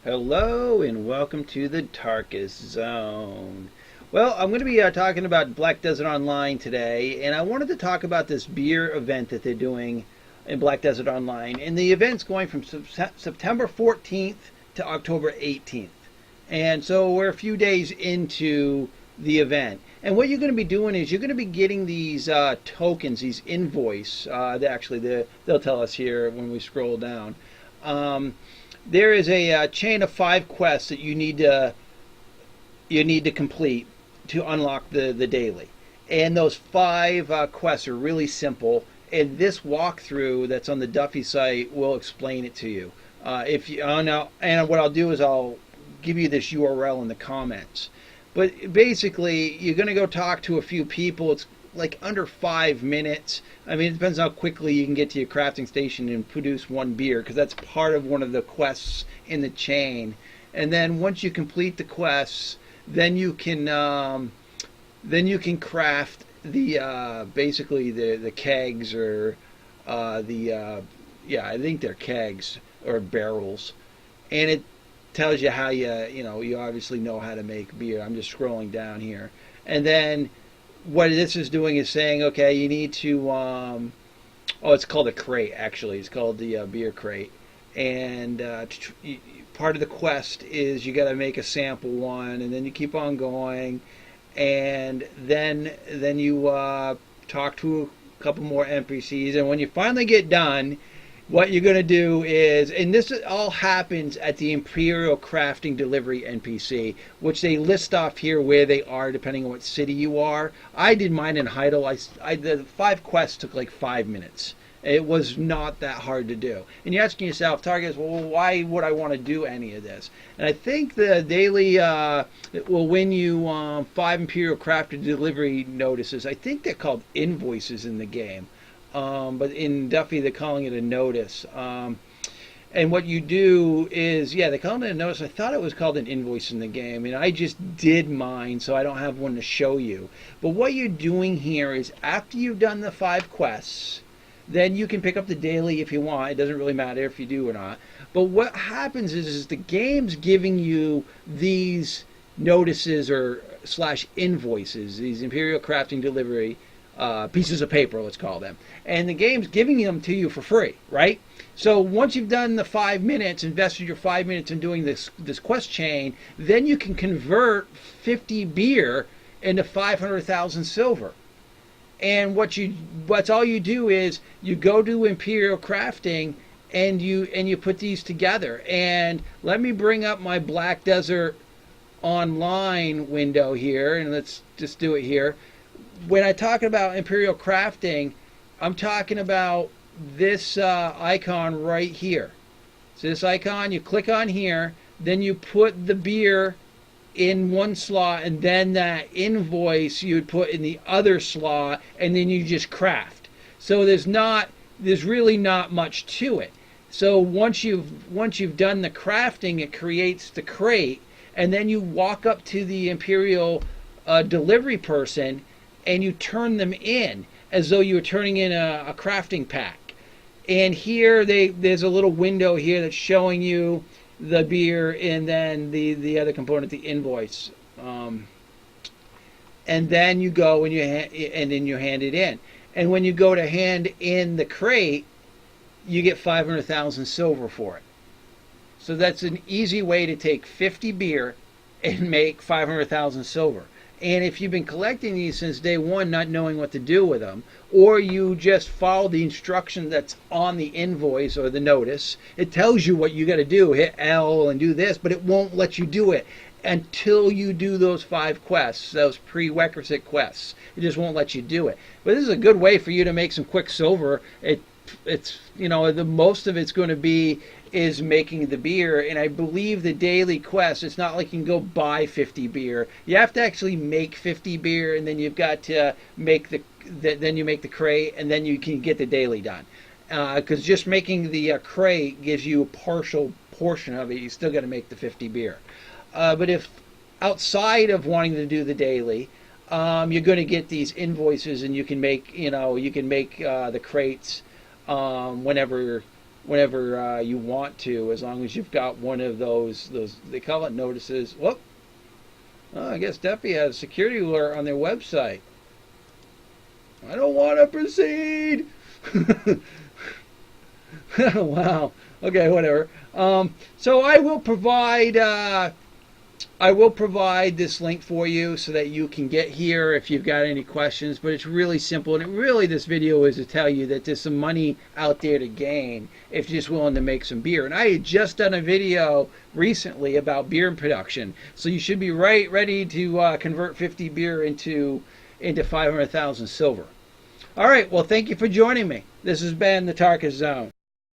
Hello and welcome to the Tarkis Zone. Well, I'm going to be talking about Black Desert Online today, and I wanted to talk about this beer event that they're doing in Black Desert Online. And the event's going from September 14th to October 18th. And so we're a few days into the event. And what you're going to be doing is you're going to be getting these tokens, these invoice. They'll tell us here when we scroll down. Um, there is a chain of 5 quests that you need to complete to unlock the daily, and those 5 quests are really simple. And this walkthrough that's on the Duffy site will explain it to you. If you now, and what I'll do is I'll give you this URL in the comments. But basically, you're going to go talk to a few people. It's like under 5 minutes. I mean, it depends how quickly you can get to your crafting station and produce one beer, because that's part of one of the quests in the chain. And then once you complete the quests, then you can craft the basically the kegs, or I think they're kegs or barrels, and it tells you how you obviously know how to make beer. I'm just scrolling down here, and then what this is doing is saying, okay, you need to it's called a crate. Actually, it's called the beer crate, and part of the quest is you got to make a sample one, and then you keep on going, and then you talk to a couple more NPCs, and when you finally get done, what you're going to do is, and this all happens at the Imperial Crafting Delivery NPC, which they list off here where they are depending on what city you are. I did mine in Heidel. The 5 quests took like 5 minutes. It was not that hard to do. And you're asking yourself, Tarkis, well, why would I want to do any of this? And I think the daily will win you 5 Imperial Crafting Delivery notices. I think they're called invoices in the game. But in Duffy, they're calling it a notice. And what you do is, they're calling it a notice. I thought it was called an invoice in the game, and I just did mine, so I don't have one to show you. But what you're doing here is, after you've done the 5 quests, then you can pick up the daily if you want. It doesn't really matter if you do or not. But what happens is the game's giving you these notices or slash invoices, these Imperial Crafting Delivery pieces of paper, let's call them. And the game's giving them to you for free, right? So once you've done the 5 minutes, invested your 5 minutes in doing this quest chain, then you can convert 50 beer into 500,000 silver. And what's all you do is you go to Imperial Crafting and you put these together. And let me bring up my Black Desert Online window here, and let's just do it here. When I talk about Imperial Crafting, I'm talking about this icon right here. So this icon, you click on here, then you put the beer in one slot, and then that invoice you would put in the other slot, and then you just craft. So there's really not much to it. So once you've done the crafting, it creates the crate, and then you walk up to the Imperial delivery person, and you turn them in as though you were turning in a crafting pack. And here there's a little window here that's showing you the beer, and then the other component, the invoice. And then you go and then you hand it in. And when you go to hand in the crate, you get 500,000 silver for it. So that's an easy way to take 50 beer and make 500,000 silver. And if you've been collecting these since day one, not knowing what to do with them, or you just follow the instruction that's on the invoice or the notice, it tells you what you got to do. Hit L and do this, but it won't let you do it until you do those 5 quests, those prerequisite quests. It just won't let you do it. But this is a good way for you to make some quick silver. It's the most of it's going to be is making the beer, and I believe the daily quest, it's not like you can go buy 50 beer. You have to actually make 50 beer, and then you've got to make then you make the crate, and then you can get the daily done. Because just making the crate gives you a partial portion of it. You still got to make the 50 beer. But if outside of wanting to do the daily, you're going to get these invoices, and you can make the crates whenever whenever you want to, as long as you've got one of those they call it notices. Whoop! Oh, I guess Deppy has a security alert on their website. I don't want to proceed. Wow. Okay, whatever. So I will provide this link for you so that you can get here if you've got any questions. But it's really simple, and this video is to tell you that there's some money out there to gain if you're just willing to make some beer. And I had just done a video recently about beer production, so you should be ready to convert 50 beer into 500,000 silver. All right. Well, thank you for joining me. This has been the Tarkis Zone.